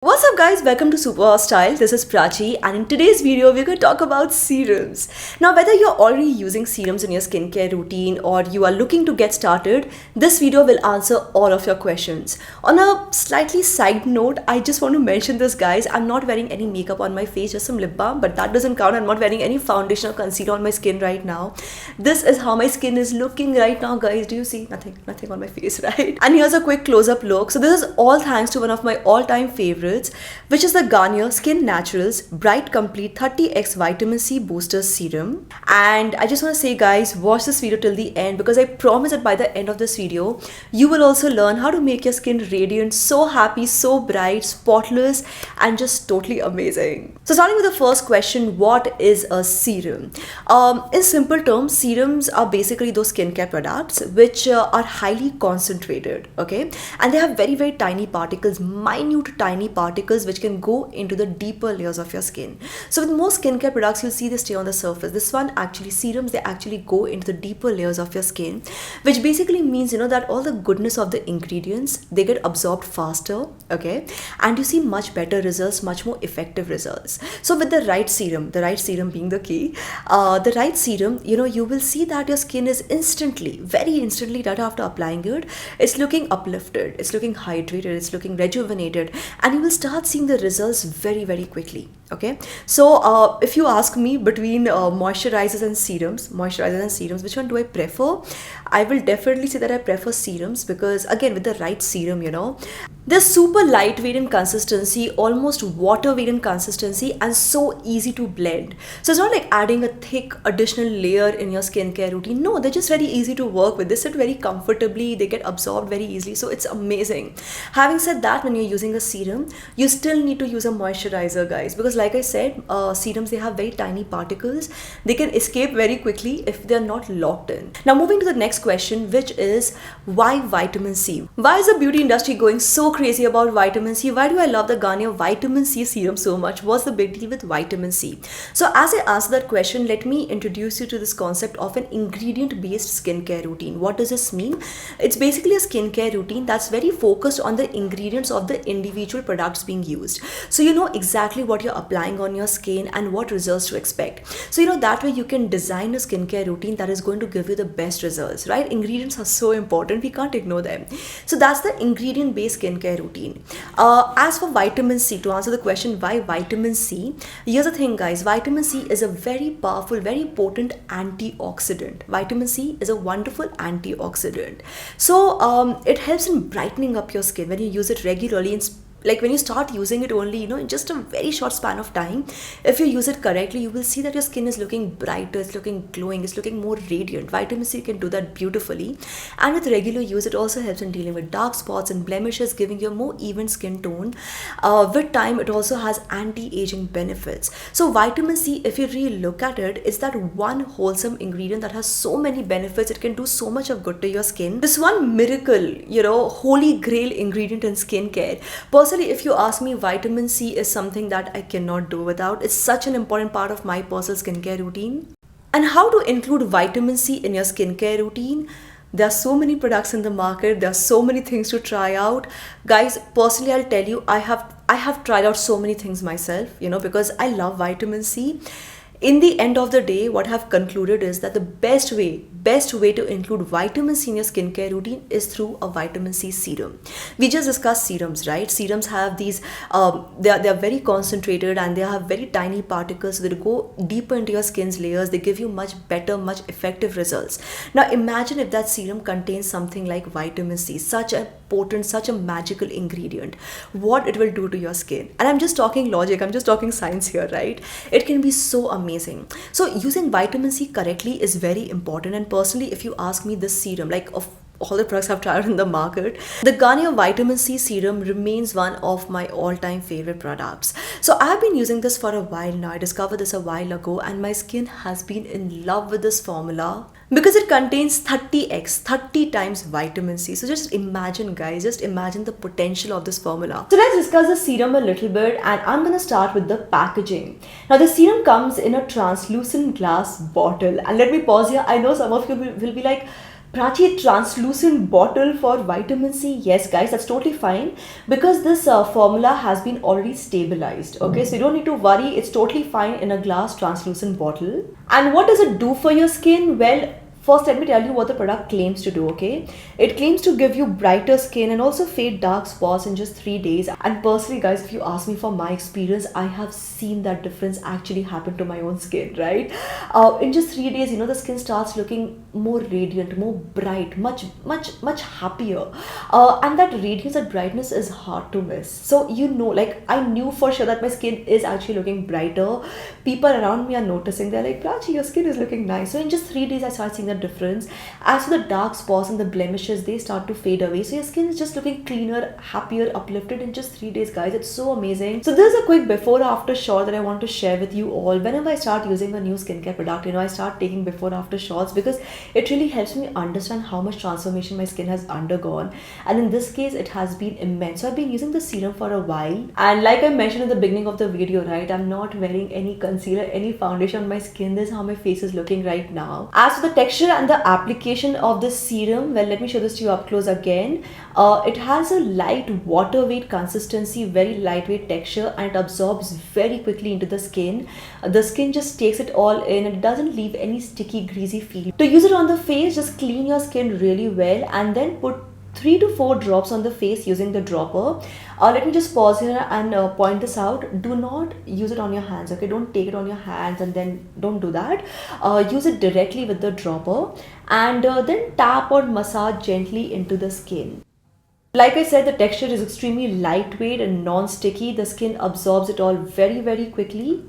What's up guys, welcome to Superwowstyle. This is Prachi and in today's video we're going to talk about serums. Now whether you're already using serums in your skincare routine or you are looking to get started, this video will answer all of your questions. On a slightly side note, I just want to mention this guys, I'm not wearing any makeup on my face, just some lip balm, but that doesn't count. I'm not wearing any foundation or concealer on my skin right now. This is how my skin is looking right now guys. Do you see? Nothing on my face, right? And here's a quick close-up look. So this is all thanks to one of my all-time favorites, which is the Garnier Skin Naturals Bright Complete 30x Vitamin C Booster Serum. And I just want to say guys, watch this video till the end because I promise that by the end of this video, you will also learn how to make your skin radiant, so happy, so bright, spotless, and just totally amazing. So starting with the first question, what is a serum? In simple terms, serums are basically those skincare products which are highly concentrated, okay? And they have very tiny particles, minute tiny particles which can go into the deeper layers of your skin. So with most skincare products, you'll see they stay on the surface. This one actually, serums, they actually go into the deeper layers of your skin, which basically means, that all the goodness of the ingredients, they get absorbed faster, okay? And you see much better results, much more effective results. So with the right serum being the key, the right serum, you will see that your skin is very instantly right after applying it, it's looking uplifted, it's looking hydrated, it's looking rejuvenated, and you will start seeing the results very quickly, okay? So if you ask me between moisturizers and serums, which one do I prefer? I will definitely say that I prefer serums because again, with the right serum, they're super lightweight in consistency, almost water weight in consistency, and so easy to blend. So it's not like adding a thick additional layer in your skincare routine. No, they're just very easy to work with. They sit very comfortably, they get absorbed very easily, so it's amazing. Having said that, when you're using a serum, you still need to use a moisturizer guys, because like I said, serums, they have very tiny particles. They can escape very quickly if they're not locked in. Now moving to the next question, which is why vitamin C? Why is the beauty industry going so crazy about vitamin C? Why do I love the Garnier Vitamin C Serum so much? What's the big deal with vitamin C? So as I answer that question, let me introduce you to this concept of an ingredient based skincare routine. What does this mean? It's basically a skincare routine that's very focused on the ingredients of the individual products being used. So you know exactly what you're applying on your skin and what results to expect. So that way you can design a skincare routine that is going to give you the best results, right? Ingredients are so important, we can't ignore them. So that's the ingredient based skincare routine. As for vitamin C, to answer the question why vitamin C, here's the thing guys, vitamin C is a very powerful, very potent antioxidant. Vitamin C is a wonderful antioxidant. So it helps in brightening up your skin when you use it regularly. Like when you start using it only, in just a very short span of time, if you use it correctly, you will see that your skin is looking brighter, it's looking glowing, it's looking more radiant. Vitamin C can do that beautifully. And with regular use, it also helps in dealing with dark spots and blemishes, giving you a more even skin tone. With time, it also has anti-aging benefits. So vitamin C, if you really look at it, is that one wholesome ingredient that has so many benefits. It can do so much of good to your skin. This one miracle, holy grail ingredient in skincare. Personally, if you ask me, vitamin C is something that I cannot do without. It's such an important part of my personal skincare routine. And how to include vitamin C in your skincare routine? There are so many products in the market. There are so many things to try out. Guys, personally, I'll tell you, I have tried out so many things myself, because I love vitamin C. In the end of the day, what I've concluded is that the best way to include vitamin C in your skincare routine is through a vitamin C serum. We just discussed serums, right? Serums have these, they are very concentrated and they have very tiny particles, so they go deeper into your skin's layers. They give you much better, much effective results. Now imagine if that serum contains something like vitamin C, such a potent, such a magical ingredient, what it will do to your skin. And I'm just talking logic, I'm just talking science here, right? It can be so amazing. So using vitamin C correctly is very important. And personally, if you ask me, this serum, like of all the products I've tried in the market, the Garnier Vitamin C Serum remains one of my all-time favorite products. So I've been using this for a while now. I discovered this a while ago and my skin has been in love with this formula because it contains 30 times vitamin C. So just imagine guys, just imagine the potential of this formula. So let's discuss the serum a little bit and I'm going to start with the packaging. Now the serum comes in a translucent glass bottle, and let me pause here. I know some of you will be like, Prachi, translucent bottle for vitamin C. Yes, guys, that's totally fine because this formula has been already stabilized. Okay, so you don't need to worry. It's totally fine in a glass translucent bottle. And what does it do for your skin? Well, first, let me tell you what the product claims to do, okay? It claims to give you brighter skin and also fade dark spots in just 3 days. And personally, guys, if you ask me for my experience, I have seen that difference actually happen to my own skin, right? In just 3 days, the skin starts looking more radiant, more bright, much happier. And that radiance and brightness is hard to miss. So, like I knew for sure that my skin is actually looking brighter. People around me are noticing. They're like, Prachi, your skin is looking nice. So in just 3 days, I started seeing the difference. As for the dark spots and the blemishes, they start to fade away. So your skin is just looking cleaner, happier, uplifted in just 3 days, guys. It's so amazing. So this is a quick before after shot that I want to share with you all. Whenever I start using a new skincare product, I start taking before after shots because it really helps me understand how much transformation my skin has undergone. And in this case, it has been immense. So I've been using the serum for a while. And like I mentioned in the beginning of the video, right, I'm not wearing any concealer, any foundation on my skin. This is how my face is looking right now. As for the texture and the application of this serum, well, let me show this to you up close again. It has a light water weight consistency, very lightweight texture, and it absorbs very quickly into the skin. The skin just takes it all in and it doesn't leave any sticky, greasy feel. To use it on the face, just clean your skin really well and then put 3 to 4 drops on the face using the dropper. Let me just pause here and point this out. Do not use it on your hands, okay? Don't take it on your hands and then don't do that. Use it directly with the dropper and then tap or massage gently into the skin. Like I said, the texture is extremely lightweight and non-sticky. The skin absorbs it all very quickly.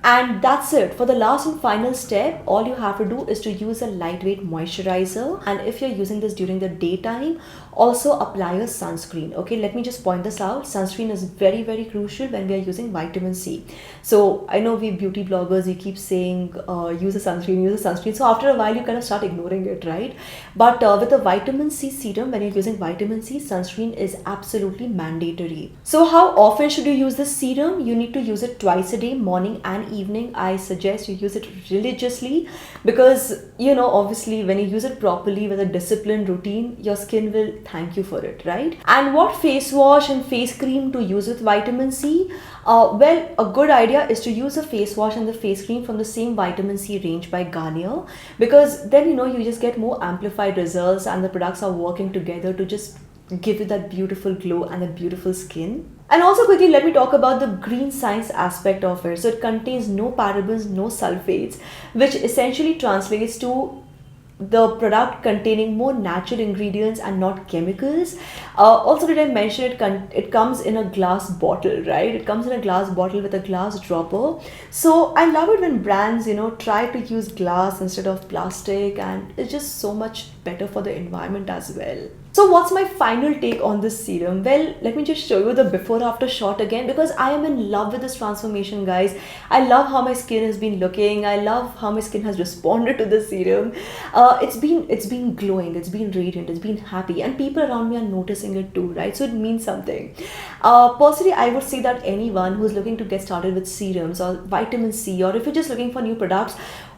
And that's it. For the last and final step, all you have to do is to use a lightweight moisturizer. And if you're using this during the daytime, also apply a sunscreen. Okay, let me just point this out. Sunscreen is very crucial when we are using vitamin C. So I know we beauty bloggers, we keep saying use a sunscreen. So after a while, you kind of start ignoring it, right? But with a vitamin C serum, when you're using vitamin C, sunscreen is absolutely mandatory. So how often should you use this serum? You need to use it twice a day, morning and evening. I suggest you use it religiously because obviously when you use it properly with a disciplined routine, your skin will thank you for it, right? And what face wash and face cream to use with vitamin C? Well, a good idea is to use a face wash and the face cream from the same vitamin C range by Garnier because then you just get more amplified results and the products are working together to just give you that beautiful glow and that beautiful skin. And also quickly, let me talk about the green science aspect of it. So it contains no parabens, no sulfates, which essentially translates to the product containing more natural ingredients and not chemicals. Also, did I mention it comes in a glass bottle, right? It comes in a glass bottle with a glass dropper. So I love it when brands, try to use glass instead of plastic, and it's just so much better for the environment as well. So what's my final take on this serum? Well, let me just show you the before after shot again because I am in love with this transformation, guys. I love how my skin has been looking. I love how my skin has responded to the serum. It's been glowing, it's been radiant, it's been happy, and people around me are noticing it too, right? So it means something. Personally, I would say that anyone who's looking to get started with serums or vitamin C, or if you're just looking for new products,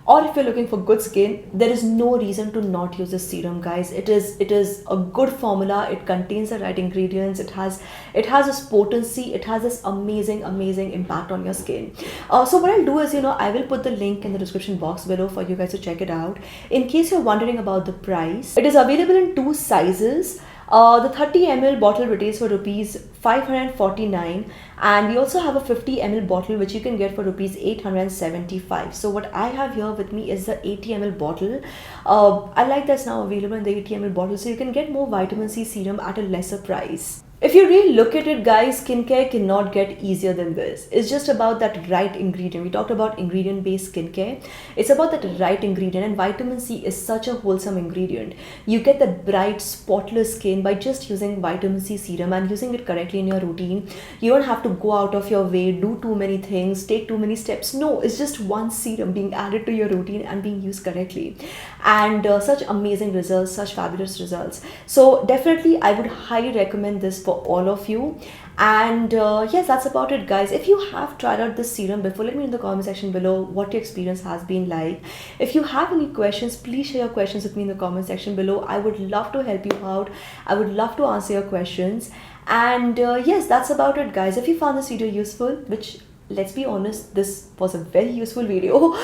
or if you're looking for good skin, there is no reason to not use this serum, guys. It is a good formula. It contains the right ingredients. It has this potency. It has this amazing impact on your skin. So what I'll do is, I will put the link in the description box below for you guys to check it out. In case you're wondering about the price, it is available in 2 sizes. The 30 ml bottle retails for rupees 549, and we also have a 50 ml bottle which you can get for rupees 875. So what I have here with me is the 80 ml bottle. I like that's now available in the 80 ml bottle, so you can get more vitamin C serum at a lesser price. If you really look at it, guys, skincare cannot get easier than this. It's just about that right ingredient. We talked about ingredient-based skincare. It's about that right ingredient, and vitamin C is such a wholesome ingredient. You get that bright, spotless skin by just using vitamin C serum and using it correctly in your routine. You don't have to go out of your way, do too many things, take too many steps. No, it's just one serum being added to your routine and being used correctly. And such amazing results, such fabulous results. So definitely, I would highly recommend this for all of you. And yes, that's about it, guys. If you have tried out this serum before, let me know in the comment section below what your experience has been like. If you have any questions, please share your questions with me in the comment section below. I would love to help you out. I would love to answer your questions. And yes, that's about it, guys. If you found this video useful, which, let's be honest, this was a very useful video,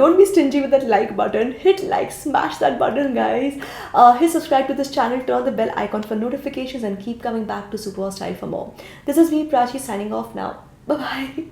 don't be stingy with that like button. Hit like, smash that button, guys. Hit subscribe to this channel, turn on the bell icon for notifications, and keep coming back to Superwowstyle for more. This is me, Prachi, signing off now. Bye bye.